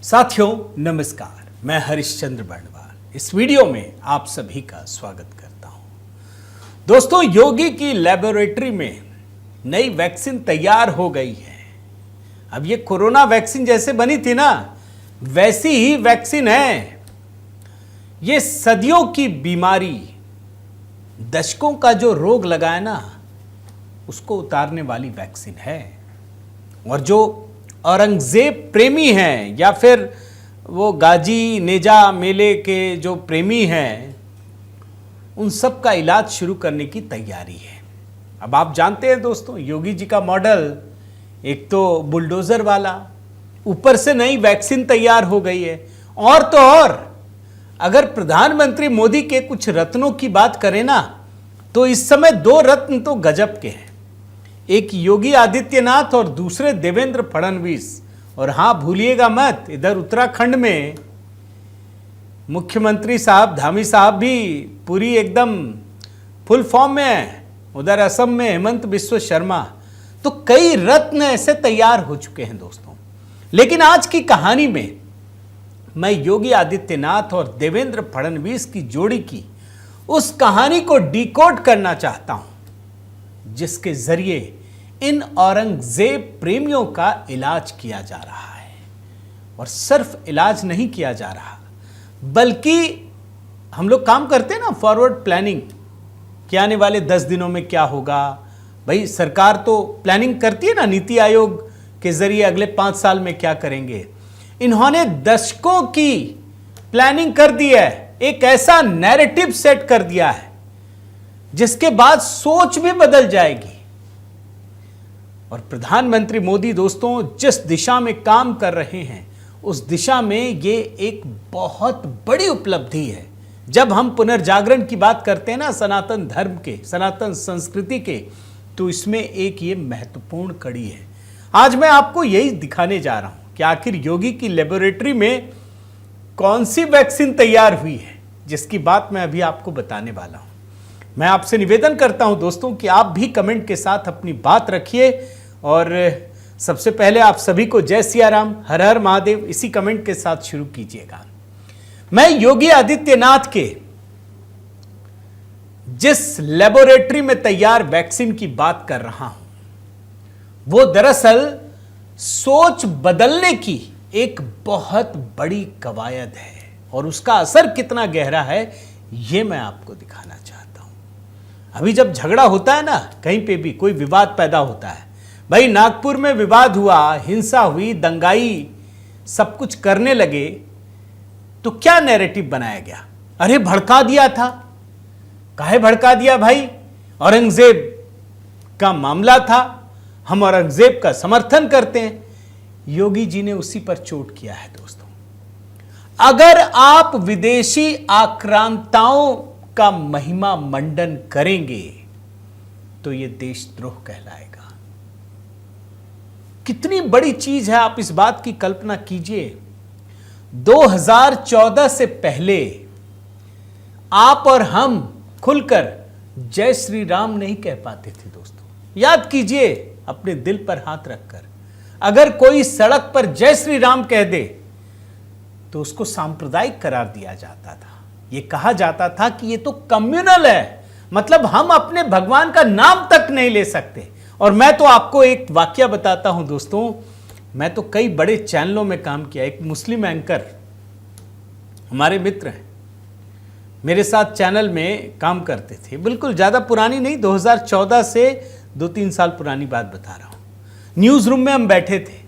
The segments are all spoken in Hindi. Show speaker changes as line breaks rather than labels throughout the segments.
साथियों नमस्कार, मैं हरिश्चंद्र बर्णवाल इस वीडियो में आप सभी का स्वागत करता हूं। दोस्तों, योगी की लेबोरेटरी में नई वैक्सीन तैयार हो गई है। अब ये कोरोना वैक्सीन जैसे बनी थी ना, वैसी ही वैक्सीन है। ये सदियों की बीमारी, दशकों का जो रोग लगा है ना, उसको उतारने वाली वैक्सीन है। और जो औरंगजेब प्रेमी हैं या फिर वो गाजी नेजा मेले के जो प्रेमी हैं, उन सब का इलाज शुरू करने की तैयारी है। अब आप जानते हैं दोस्तों, योगी जी का मॉडल एक तो बुलडोजर वाला, ऊपर से नई वैक्सीन तैयार हो गई है। और तो और अगर प्रधानमंत्री मोदी के कुछ रत्नों की बात करें ना, तो इस समय दो रत्न तो गजब के हैं। एक योगी आदित्यनाथ और दूसरे देवेंद्र फडणवीस। और हां, भूलिएगा मत, इधर उत्तराखंड में मुख्यमंत्री साहब धामी साहब भी पूरी एकदम फुल फॉर्म में है। उधर असम में हेमंत बिस्व शर्मा। तो कई रत्न ऐसे तैयार हो चुके हैं दोस्तों। लेकिन आज की कहानी में मैं योगी आदित्यनाथ और देवेंद्र फडणवीस की जोड़ी की उस कहानी को डिकोड करना चाहता हूं, जिसके जरिए इन औरंगजेब प्रेमियों का इलाज किया जा रहा है। और सिर्फ इलाज नहीं किया जा रहा, बल्कि हम लोग काम करते हैं ना फॉरवर्ड प्लानिंग, कि आने वाले 10 दिनों में क्या होगा। भाई सरकार तो प्लानिंग करती है ना, नीति आयोग के जरिए अगले 5 साल में क्या करेंगे। इन्होंने दशकों की प्लानिंग कर दी है, एक ऐसा नैरेटिव सेट कर दिया है जिसके बाद सोच भी बदल जाएगी। और प्रधानमंत्री मोदी दोस्तों जिस दिशा में काम कर रहे हैं, उस दिशा में ये एक बहुत बड़ी उपलब्धि है। जब हम पुनर्जागरण की बात करते हैं ना, सनातन धर्म के, सनातन संस्कृति के, तो इसमें एक ये महत्वपूर्ण कड़ी है। आज मैं आपको यही दिखाने जा रहा हूं कि आखिर योगी की लेबोरेटरी में कौन सी वैक्सीन तैयार हुई है, जिसकी बात मैं अभी आपको बताने वाला हूं। मैं आपसे निवेदन करता हूं दोस्तों कि आप भी कमेंट के साथ अपनी बात रखिए। और सबसे पहले आप सभी को जय सिया राम, हर हर महादेव इसी कमेंट के साथ शुरू कीजिएगा। मैं योगी आदित्यनाथ के जिस लेबोरेटरी में तैयार वैक्सीन की बात कर रहा हूं, वो दरअसल सोच बदलने की एक बहुत बड़ी कवायद है। और उसका असर कितना गहरा है, यह मैं आपको दिखाना चाहता हूं। अभी जब झगड़ा होता है ना, कहीं पे भी कोई विवाद पैदा होता है, भाई नागपुर में विवाद हुआ, हिंसा हुई, दंगाई सब कुछ करने लगे, तो क्या नैरेटिव बनाया गया? अरे भड़का दिया था। काहे भड़का दिया भाई? औरंगजेब का मामला था, हम औरंगजेब का समर्थन करते हैं। योगी जी ने उसी पर चोट किया है दोस्तों। अगर आप विदेशी आक्रांताओं का महिमा मंडन करेंगे तो यह देशद्रोह कहलाएगा। कितनी बड़ी चीज है, आप इस बात की कल्पना कीजिए। 2014 से पहले आप और हम खुलकर जय श्री राम नहीं कह पाते थे दोस्तों। याद कीजिए अपने दिल पर हाथ रखकर, अगर कोई सड़क पर जय श्री राम कह दे तो उसको सांप्रदायिक करार दिया जाता था। यह कहा जाता था कि यह तो कम्युनल है, मतलब हम अपने भगवान का नाम तक नहीं ले सकते। और मैं तो आपको एक वाकया बताता हूं दोस्तों, मैं तो कई बड़े चैनलों में काम किया। एक मुस्लिम एंकर हमारे मित्र हैं, मेरे साथ चैनल में काम करते थे। बिल्कुल ज़्यादा पुरानी नहीं, 2014 से 2-3 साल पुरानी बात बता रहा हूं। न्यूज़ रूम में हम बैठे थे,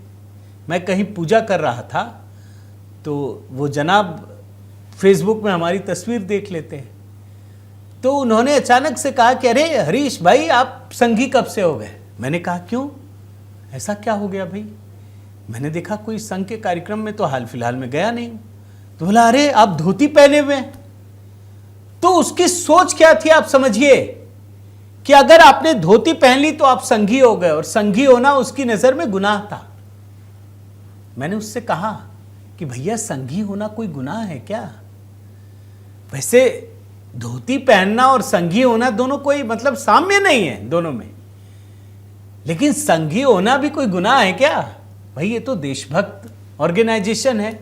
मैं कहीं पूजा कर रहा था, तो वो जनाब फेसबुक में हमारी तस्वीर देख लेते हैं। तो उन्होंने अचानक से कहा कि अरे हरीश भाई, आप संघी कब से हो गए? मैंने कहा क्यों, ऐसा क्या हो गया भाई? मैंने देखा कोई संघ के कार्यक्रम में तो हाल फिलहाल में गया नहीं। तो बोला अरे आप धोती पहने हुए हैं। तो उसकी सोच क्या थी आप समझिए, कि अगर आपने धोती पहन ली तो आप संघी हो गए, और संघी होना उसकी नजर में गुनाह था। मैंने उससे कहा कि भैया संघी होना कोई गुनाह है क्या? वैसे धोती पहनना और संघी होना दोनों कोई मतलब साम्य नहीं है दोनों में, लेकिन संघी होना भी कोई गुनाह है क्या? भाई ये तो देशभक्त ऑर्गेनाइजेशन है,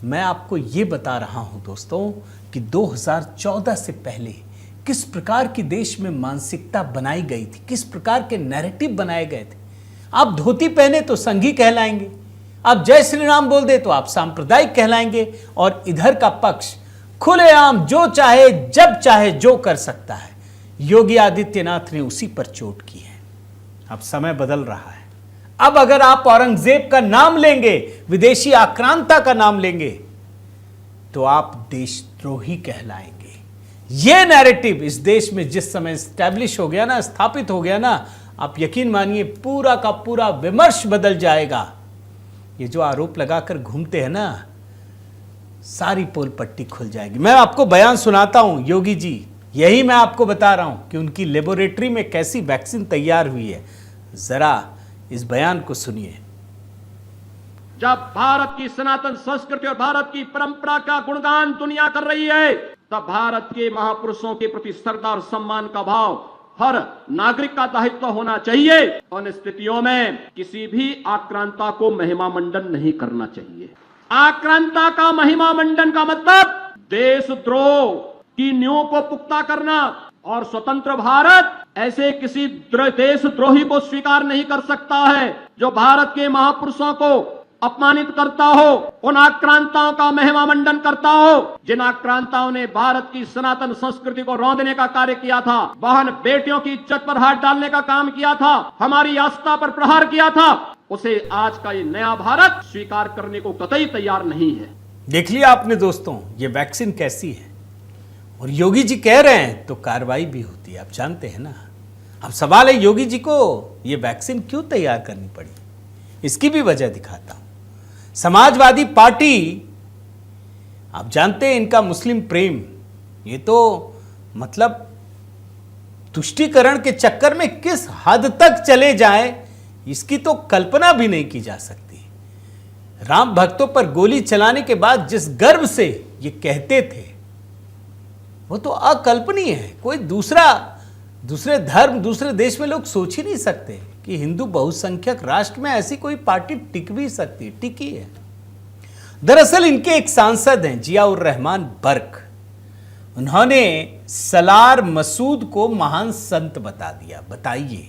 मैं आपको ये बता रहा हूं दोस्तों कि 2014 से पहले किस प्रकार की देश में मानसिकता बनाई गई थी, किस प्रकार के नैरेटिव बनाए गए थे। आप धोती पहने तो संघी कहलाएंगे, आप जय श्री राम बोल दे तो आप सांप्रदायिक कहलाएंगे, और इधर का पक्ष खुलेआम जो चाहे जब चाहे जो कर सकता है। योगी आदित्यनाथ ने उसी पर चोट की है। अब समय बदल रहा है। अब अगर आप औरंगजेब का नाम लेंगे, विदेशी आक्रांता का नाम लेंगे, तो आप देशद्रोही कहलाएंगे। यह नैरेटिव इस देश में जिस समय स्टैब्लिश हो गया ना, स्थापित हो गया ना, आप यकीन मानिए पूरा का पूरा विमर्श बदल जाएगा। ये जो आरोप लगाकर घूमते हैं ना, सारी पोल पट्टी खुल जाएगी। मैं आपको बयान सुनाता हूं योगी जी, यही मैं आपको बता रहा हूं कि उनकी लेबोरेटरी में कैसी वैक्सीन तैयार हुई है। जरा इस बयान को सुनिए।
जब भारत की सनातन संस्कृति और भारत की परंपरा का गुणगान दुनिया कर रही है, तब भारत के महापुरुषों के प्रति श्रद्धा और सम्मान का भाव हर नागरिक का दायित्व होना चाहिए। उन स्थितियों में किसी भी आक्रांता को महिमा मंडन नहीं करना चाहिए। आक्रांता का महिमा मंडन का मतलब देशद्रोह की नींव को पुख्ता करना, और स्वतंत्र भारत ऐसे किसी देशद्रोही को स्वीकार नहीं कर सकता है जो भारत के महापुरुषों को अपमानित करता हो, उन आक्रांताओं का महिमा मंडन करता हो जिन आक्रांताओं ने भारत की सनातन संस्कृति को रौंदने का कार्य किया था, बहन बेटियों की इज्जत पर हाथ डालने का काम किया था, हमारी आस्था पर प्रहार किया था। उसे आज का ये नया भारत स्वीकार करने को कतई तैयार नहीं है।
देख लिया आपने दोस्तों, ये वैक्सीन कैसी है। और योगी जी कह रहे हैं तो कार्रवाई भी होती है, आप जानते हैं ना। अब सवाल है योगी जी को ये वैक्सीन क्यों तैयार करनी पड़ी, इसकी भी वजह दिखाता हूं। समाजवादी पार्टी, आप जानते हैं इनका मुस्लिम प्रेम, ये तो मतलब तुष्टीकरण के चक्कर में किस हद तक चले जाए इसकी तो कल्पना भी नहीं की जा सकती। राम भक्तों पर गोली चलाने के बाद जिस गर्व से ये कहते थे, वो तो अकल्पनीय है। कोई दूसरे धर्म, दूसरे देश में लोग सोच ही नहीं सकते कि हिंदू बहुसंख्यक राष्ट्र में ऐसी कोई पार्टी टिक भी सकती, टिकी है। दरअसल इनके एक सांसद हैं जियाउर रहमान बर्क, उन्होंने सलार मसूद को महान संत बता दिया। बताइए,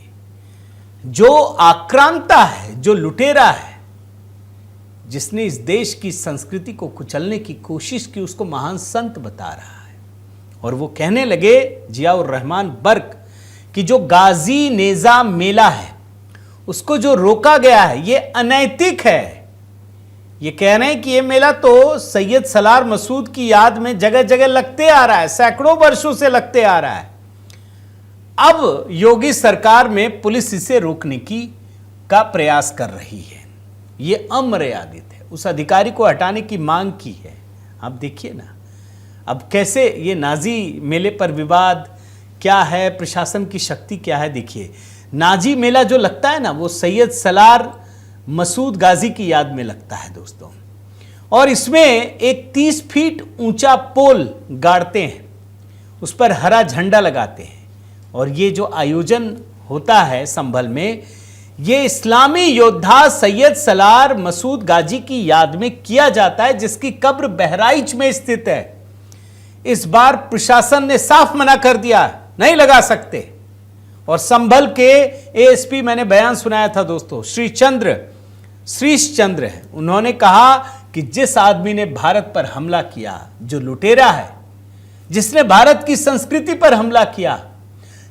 जो आक्रांता है, जो लुटेरा है, जिसने इस देश की संस्कृति को कुचलने की कोशिश की, उसको महान संत बता रहा है। और वो कहने लगे जियाउर रहमान बर्क कि जो गाजी नेजा मेला है उसको जो रोका गया है ये अनैतिक है। ये कह रहे हैं कि ये मेला तो सैयद सलार मसूद की याद में जगह जगह लगते आ रहा है, सैकड़ों वर्षों से लगते आ रहा है। अब योगी सरकार में पुलिस इसे रोकने का प्रयास कर रही है। ये अमर्यादित है। उस अधिकारी को हटाने की मांग की है। आप देखिए ना, अब कैसे ये नाजी मेले पर विवाद क्या है, प्रशासन की शक्ति क्या है। देखिए, नाजी मेला जो लगता है ना, वो सैयद सलार मसूद गाजी की याद में लगता है दोस्तों। और इसमें एक 30 फीट ऊंचा पोल गाड़ते हैं, उस पर हरा झंडा लगाते हैं। और ये जो आयोजन होता है संभल में, ये इस्लामी योद्धा सैयद सलार मसूद गाजी की याद में किया जाता है, जिसकी कब्र बहराइच में स्थित है। इस बार प्रशासन ने साफ मना कर दिया, नहीं लगा सकते। और संभल के एएसपी, मैंने बयान सुनाया था दोस्तों, श्रीश चंद्र है, उन्होंने कहा कि जिस आदमी ने भारत पर हमला किया, जो लुटेरा है, जिसने भारत की संस्कृति पर हमला किया,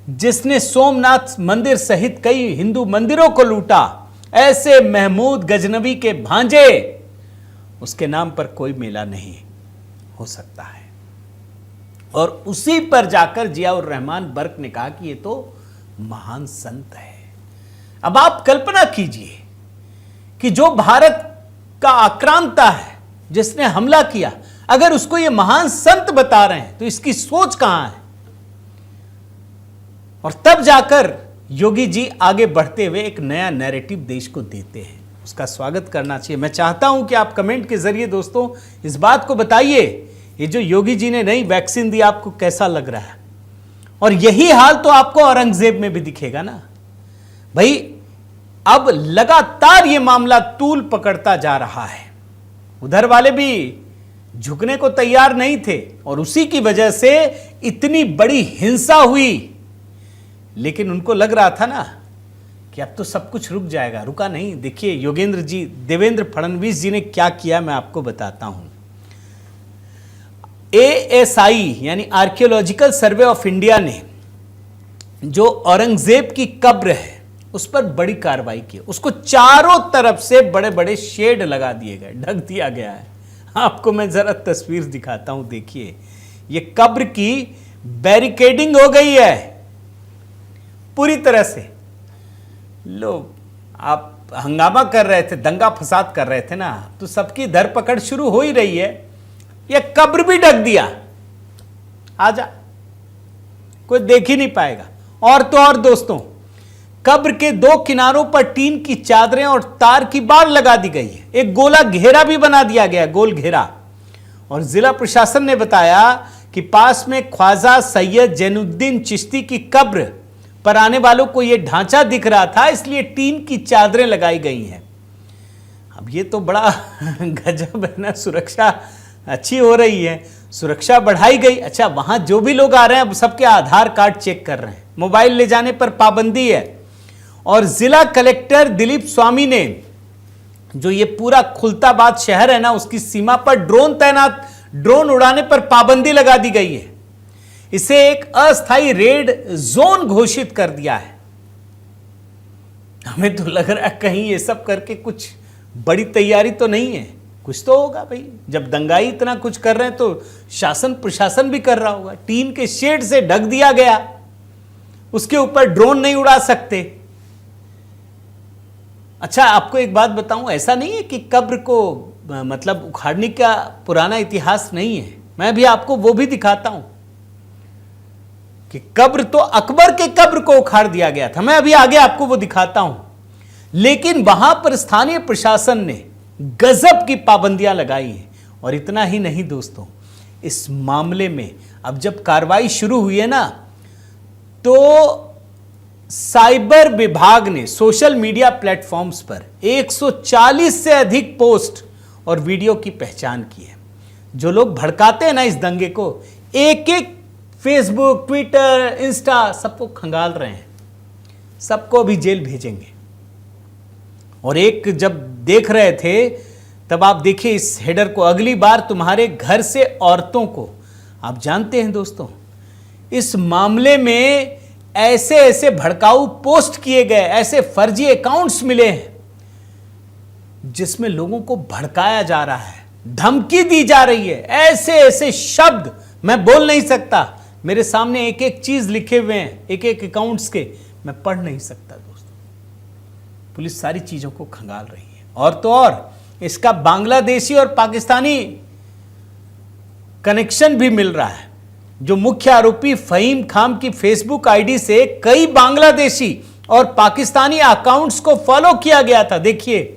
जिसने सोमनाथ मंदिर सहित कई हिंदू मंदिरों को लूटा, ऐसे महमूद गजनवी के भांजे, उसके नाम पर कोई मेला नहीं हो सकता है। और उसी पर जाकर जियाउर रहमान बर्क ने कहा कि ये तो महान संत है। अब आप कल्पना कीजिए कि जो भारत का आक्रांता है, जिसने हमला किया, अगर उसको ये महान संत बता रहे हैं तो इसकी सोच कहां है। और तब जाकर योगी जी आगे बढ़ते हुए एक नया नैरेटिव देश को देते हैं, उसका स्वागत करना चाहिए। मैं चाहता हूं कि आप कमेंट के जरिए दोस्तों इस बात को बताइए, ये जो योगी जी ने नई वैक्सीन दी आपको कैसा लग रहा है। और यही हाल तो आपको औरंगजेब में भी दिखेगा ना भाई। अब लगातार ये मामला तूल पकड़ता जा रहा है। उधर वाले भी झुकने को तैयार नहीं थे और उसी की वजह से इतनी बड़ी हिंसा हुई। लेकिन उनको लग रहा था ना कि अब तो सब कुछ रुक जाएगा, रुका नहीं। देखिए योगेंद्र जी, देवेंद्र फडणवीस जी ने क्या किया मैं आपको बताता हूं। ASI यानी आर्कियोलॉजिकल सर्वे ऑफ इंडिया ने जो औरंगजेब की कब्र है उस पर बड़ी कार्रवाई की। उसको चारों तरफ से बड़े बड़े शेड लगा दिए गए, ढक दिया गया है। आपको मैं जरा तस्वीर दिखाता हूं, देखिए ये कब्र की बैरिकेडिंग हो गई है पूरी तरह से। लो, आप हंगामा कर रहे थे, दंगा फसाद कर रहे थे ना, तो सबकी धरपकड़ शुरू हो ही रही है। ये कब्र भी ढक दिया, आजा, कोई देख ही नहीं पाएगा। और तो और दोस्तों, कब्र के दो किनारों पर टीन की चादरें और तार की बाड़ लगा दी गई है। एक गोला घेरा भी बना दिया गया, गोल घेरा। और जिला प्रशासन ने बताया कि पास में ख्वाजा सैयद जैनुद्दीन चिश्ती की कब्र पर आने वालों को यह ढांचा दिख रहा था, इसलिए टीन की चादरें लगाई गई हैं। अब ये तो बड़ा गजब है ना, सुरक्षा अच्छी हो रही है, सुरक्षा बढ़ाई गई। अच्छा, वहां जो भी लोग आ रहे हैं सबके आधार कार्ड चेक कर रहे हैं, मोबाइल ले जाने पर पाबंदी है। और जिला कलेक्टर दिलीप स्वामी ने जो ये पूरा खुलताबाद शहर है ना, उसकी सीमा पर ड्रोन उड़ाने पर पाबंदी लगा दी गई है। इसे एक अस्थायी रेड जोन घोषित कर दिया है। हमें तो लग रहा है कहीं ये सब करके कुछ बड़ी तैयारी तो नहीं है, कुछ तो होगा भाई। जब दंगाई इतना कुछ कर रहे हैं तो शासन प्रशासन भी कर रहा होगा। टीन के शेड से ढक दिया गया, उसके ऊपर ड्रोन नहीं उड़ा सकते। अच्छा, आपको एक बात बताऊं, ऐसा नहीं है कि कब्र को मतलब उखाड़ने का पुराना इतिहास नहीं है। मैं भी आपको वो भी दिखाता हूं कि कब्र तो अकबर के कब्र को उखाड़ दिया गया था, मैं अभी आगे आपको वो दिखाता हूं। लेकिन वहां पर स्थानीय प्रशासन ने गजब की पाबंदियां लगाई हैं। और इतना ही नहीं दोस्तों, इस मामले में अब जब कार्रवाई शुरू हुई है ना, तो साइबर विभाग ने सोशल मीडिया प्लेटफॉर्म्स पर 140 से अधिक पोस्ट और वीडियो की पहचान की है। जो लोग भड़काते हैं ना इस दंगे को, एक एक फेसबुक, ट्विटर, इंस्टा सबको खंगाल रहे हैं, सबको अभी जेल भेजेंगे। और एक जब देख रहे थे तब आप देखिए इस हेडर को, अगली बार तुम्हारे घर से औरतों को। आप जानते हैं दोस्तों, इस मामले में ऐसे ऐसे भड़काऊ पोस्ट किए गए, ऐसे फर्जी अकाउंट्स मिले हैं जिसमें लोगों को भड़काया जा रहा है, धमकी दी जा रही है। ऐसे ऐसे शब्द मैं बोल नहीं सकता, मेरे सामने एक एक चीज लिखे हुए हैं, एक एक अकाउंट्स के, मैं पढ़ नहीं सकता दोस्तों। पुलिस सारी चीजों को खंगाल रही है। और तो और इसका बांग्लादेशी और पाकिस्तानी कनेक्शन भी मिल रहा है। जो मुख्य आरोपी फहीम खान की फेसबुक आईडी से कई बांग्लादेशी और पाकिस्तानी अकाउंट्स को फॉलो किया गया था, देखिए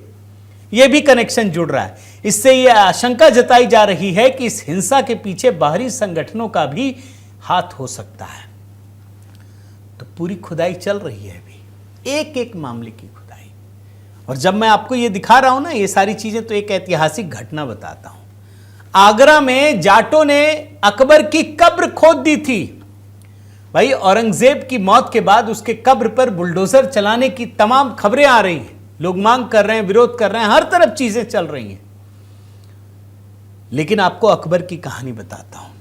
यह भी कनेक्शन जुड़ रहा है। इससे यह आशंका जताई जा रही है कि इस हिंसा के पीछे बाहरी संगठनों का भी हाथ हो सकता है। तो पूरी खुदाई चल रही है अभी, एक एक मामले की खुदाई। और जब मैं आपको यह दिखा रहा हूं ना ये सारी चीजें, तो एक ऐतिहासिक घटना बताता हूं। आगरा में जाटों ने अकबर की कब्र खोद दी थी। भाई, औरंगजेब की मौत के बाद उसके कब्र पर बुलडोजर चलाने की तमाम खबरें आ रही हैं, लोग मांग कर रहे हैं, विरोध कर रहे हैं, हर तरफ चीजें चल रही हैं। लेकिन आपको अकबर की कहानी बताता हूं।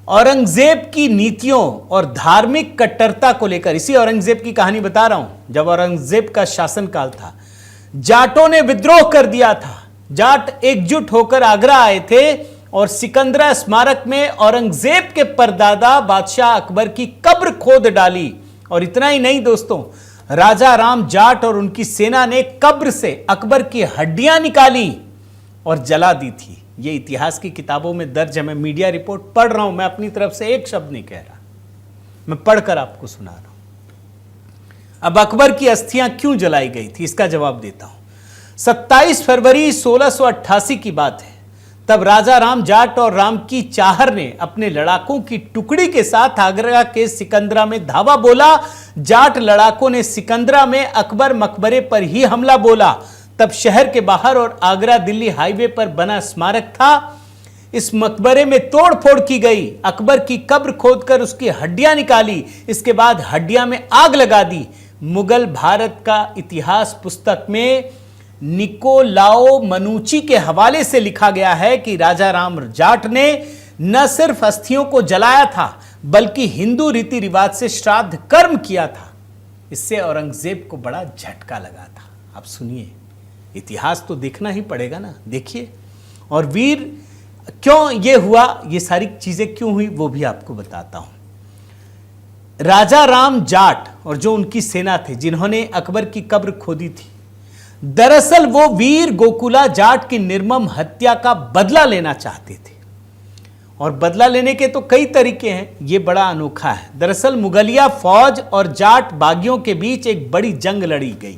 औरंगजेब की नीतियों और धार्मिक कट्टरता को लेकर, इसी औरंगजेब की कहानी बता रहा हूं। जब औरंगजेब का शासनकाल था, जाटों ने विद्रोह कर दिया था। जाट एकजुट होकर आगरा आए थे और सिकंदरा स्मारक में औरंगजेब के परदादा बादशाह अकबर की कब्र खोद डाली। और इतना ही नहीं दोस्तों, राजा राम जाट और उनकी सेना ने कब्र से अकबर की हड्डियां निकाली और जला दी थी। यह इतिहास की किताबों में दर्ज है। मैं मीडिया रिपोर्ट पढ़ रहा हूं, मैं अपनी तरफ से एक शब्द नहीं कह रहा, मैं पढ़कर आपको सुना रहा हूं। अब अकबर की अस्थियां क्यों जलाई गई थी, इसका जवाब देता हूं। 27 फरवरी 1688 की बात है। तब राजा राम जाट और राम की चाहर ने अपने लड़ाकों की टुकड़ी के साथ आगरा के सिकंदरा में धावा बोला। जाट लड़ाकों ने सिकंदरा में अकबर मकबरे पर ही हमला बोला। तब शहर के बाहर और आगरा दिल्ली हाईवे पर बना स्मारक था। इस मकबरे में तोड़ फोड़ की गई, अकबर की कब्र खोदकर उसकी हड्डियां निकाली, इसके बाद हड्डियां में आग लगा दी। मुगल भारत का इतिहास पुस्तक में निकोलाओ मनुची के हवाले से लिखा गया है कि राजा राम जाट ने न सिर्फ अस्थियों को जलाया था बल्कि हिंदू रीति रिवाज से श्राद्ध कर्म किया था। इससे औरंगजेब को बड़ा झटका लगा था। आप सुनिए, इतिहास तो देखना ही पड़ेगा ना, देखिए। और वीर क्यों ये हुआ, ये सारी चीजें क्यों हुई वो भी आपको बताता हूं। राजा राम जाट और जो उनकी सेना थे जिन्होंने अकबर की कब्र खोदी थी, दरअसल वो वीर गोकुला जाट की निर्मम हत्या का बदला लेना चाहते थे। और बदला लेने के तो कई तरीके हैं, ये बड़ा अनोखा है। दरअसल मुगलिया फौज और जाट बागियों के बीच एक बड़ी जंग लड़ी गई।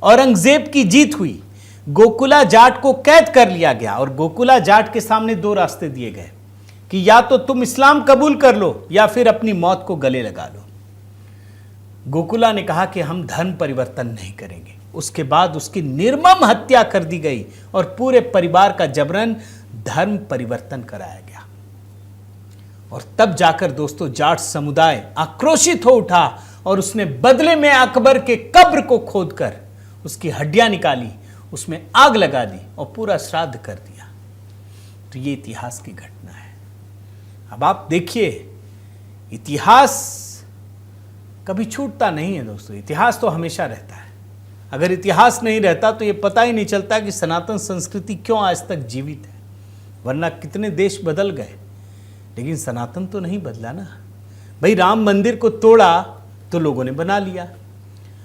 औरंगजेब की जीत हुई। गोकुला जाट को कैद कर लिया गया और गोकुला जाट के सामने दो रास्ते दिए गए कि या तो तुम इस्लाम कबूल कर लो या फिर अपनी मौत को गले लगा लो। गोकुला ने कहा कि हम धर्म परिवर्तन नहीं करेंगे। उसके बाद उसकी निर्मम हत्या कर दी गई और पूरे परिवार का जबरन धर्म परिवर्तन कराया गया। और तब जाकर दोस्तों जाट समुदाय आक्रोशित हो उठा और उसने बदले में अकबर के कब्र को खोदकर उसकी हड्डियां निकाली, उसमें आग लगा दी और पूरा श्राद्ध कर दिया। तो ये इतिहास की घटना है। अब आप देखिए, इतिहास कभी छूटता नहीं है दोस्तों, इतिहास तो हमेशा रहता है। अगर इतिहास नहीं रहता तो ये पता ही नहीं चलता कि सनातन संस्कृति क्यों आज तक जीवित है, वरना कितने देश बदल गए लेकिन सनातन तो नहीं बदला ना। भाई राम मंदिर को तोड़ा तो लोगों ने बना लिया,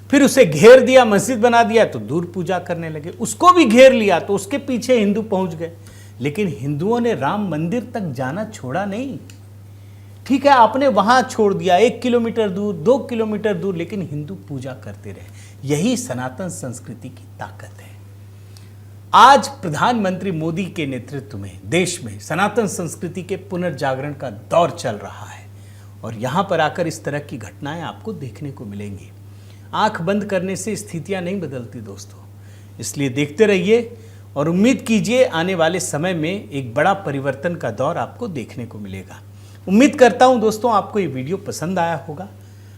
फिर उसे घेर दिया, मस्जिद बना दिया तो दूर पूजा करने लगे, उसको भी घेर लिया तो उसके पीछे हिंदू पहुंच गए। लेकिन हिंदुओं ने राम मंदिर तक जाना छोड़ा नहीं। ठीक है, आपने वहां छोड़ दिया 1 किलोमीटर दूर, 2 किलोमीटर दूर, लेकिन हिंदू पूजा करते रहे। यही सनातन संस्कृति की ताकत है। आज प्रधानमंत्री मोदी के नेतृत्व में देश में सनातन संस्कृति के पुनर्जागरण का दौर चल रहा है और यहां पर आकर इस तरह की घटनाएं आपको देखने को मिलेंगी। आंख बंद करने से स्थितियां नहीं बदलती दोस्तों, इसलिए देखते रहिए और उम्मीद कीजिए आने वाले समय में एक बड़ा परिवर्तन का दौर आपको देखने को मिलेगा। उम्मीद करता हूं दोस्तों आपको ये वीडियो पसंद आया होगा।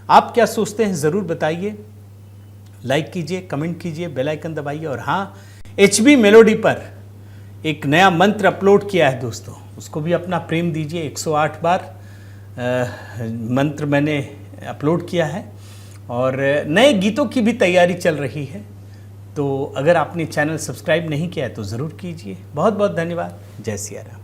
आप क्या सोचते हैं ज़रूर बताइए, लाइक कीजिए, कमेंट कीजिए, बेल आइकन दबाइए। और हाँ, HB मेलोडी पर एक नया मंत्र अपलोड किया है दोस्तों, उसको भी अपना प्रेम दीजिए। 108 बार मंत्र मैंने अपलोड किया है और नए गीतों की भी तैयारी चल रही है। तो अगर आपने चैनल सब्सक्राइब नहीं किया है तो ज़रूर कीजिए। बहुत बहुत धन्यवाद। जय सिया राम।